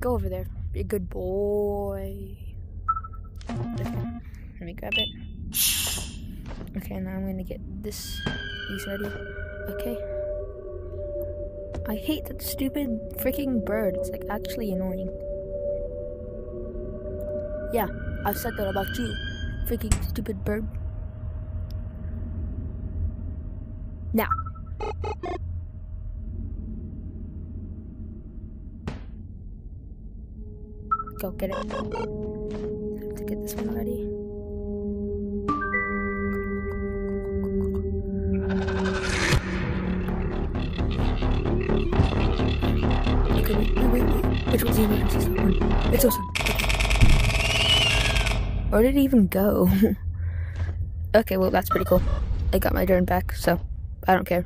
Go over there. Be a good boy. Okay, let me grab it. Okay, now I'm gonna get these ready. Okay. I hate that stupid freaking bird. It's like actually annoying. Yeah, I've said that about you. Freaking stupid bird. Now. Go get it. Time to get this one ready. Okay, wait. Which one's the emergency one? It's awesome. Okay. Where did it even go? Okay, well, that's pretty cool. I got my drone back, so I don't care.